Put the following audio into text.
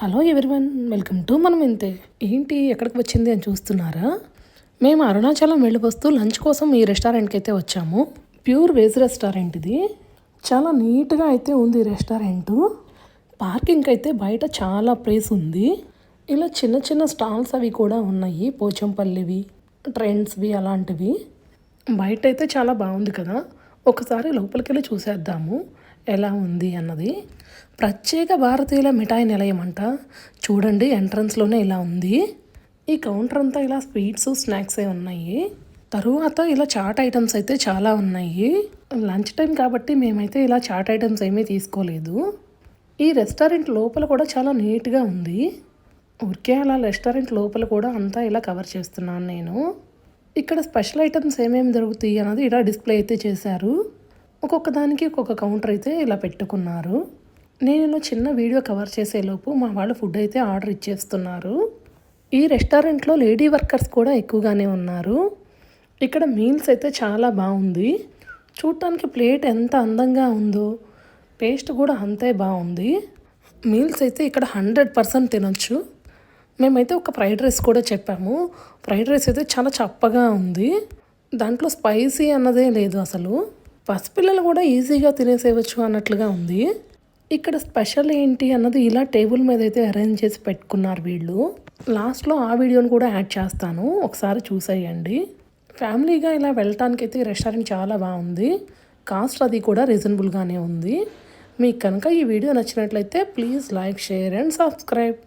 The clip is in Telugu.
హలో ఎవ్రీవన్, వెల్కమ్ టు మనం ఇంతే. ఏంటి ఎక్కడికి వచ్చింది అని చూస్తున్నారా? మేము అరుణాచలం వెళ్ళి వస్తూ లంచ్ కోసం ఈ రెస్టారెంట్కి అయితే వచ్చాము. ప్యూర్ వెజ్ రెస్టారెంట్ ఇది. చాలా నీట్గా అయితే ఉంది ఈ రెస్టారెంటు. పార్కింగ్కి అయితే బయట చాలా ప్లేస్ ఉంది. ఇలా చిన్న చిన్న స్టాల్స్ అవి కూడా ఉన్నాయి, పోచంపల్లివి, ట్రెండ్స్వి అలాంటివి. బయట అయితే చాలా బాగుంది కదా. ఒకసారి లోపలికి వెళ్ళి చూసేద్దాము ఎలా ఉంది అన్నది. ప్రత్యేక భారతీయుల మిఠాయి నిలయం అంట. చూడండి, ఎంట్రన్స్లోనే ఇలా ఉంది. ఈ కౌంటర్ అంతా ఇలా స్వీట్స్ స్నాక్సే ఉన్నాయి. తరువాత ఇలా చాట్ ఐటమ్స్ అయితే చాలా ఉన్నాయి. లంచ్ టైం కాబట్టి మేమైతే ఇలా చాట్ ఐటమ్స్ ఏమీ తీసుకోలేదు. ఈ రెస్టారెంట్ లోపల కూడా చాలా నీట్గా ఉంది. ఊరికే అలా రెస్టారెంట్ లోపల కూడా అంతా ఇలా కవర్ చేస్తున్నాను నేను. ఇక్కడ స్పెషల్ ఐటమ్స్ ఏమేమి దొరుకుతాయి అన్నది ఇలా డిస్ప్లే అయితే చేశారు. ఒక్కొక్క దానికి ఒక్కొక్క కౌంటర్ అయితే ఇలా పెట్టుకున్నారు. నేను చిన్న వీడియో కవర్ చేసేలోపు మా వాళ్ళు ఫుడ్ అయితే ఆర్డర్ ఇచ్చేస్తున్నారు. ఈ రెస్టారెంట్లో లేడీ వర్కర్స్ కూడా ఎక్కువగానే ఉన్నారు. ఇక్కడ మీల్స్ అయితే చాలా బాగుంది. చూడటానికి ప్లేట్ ఎంత అందంగా ఉందో, టేస్ట్ కూడా అంతే బాగుంది. మీల్స్ అయితే ఇక్కడ 100% తినొచ్చు. మేమైతే ఒక ఫ్రైడ్ రైస్ కూడా చెప్పాము. ఫ్రైడ్ రైస్ అయితే చాలా చప్పగా ఉంది. దాంట్లో స్పైసీ అన్నదే లేదు అసలు. పసిపిల్లలు కూడా ఈజీగా తినేసేయవచ్చు అన్నట్లుగా ఉంది. ఇక్కడ స్పెషల్ ఏంటి అన్నది ఇలా టేబుల్ మీద అయితే అరేంజ్ చేసి పెట్టుకున్నారు వీళ్ళు. లాస్ట్లో ఆ వీడియోని కూడా యాడ్ చేస్తాను, ఒకసారి చూసేయండి. ఫ్యామిలీగా ఇలా వెళ్ళటానికి అయితే ఈ రెస్టారెంట్ చాలా బాగుంది. కాస్ట్ అది కూడా రీజనబుల్గానే ఉంది. మీకు కనుక ఈ వీడియో నచ్చినట్లయితే please like, share and subscribe.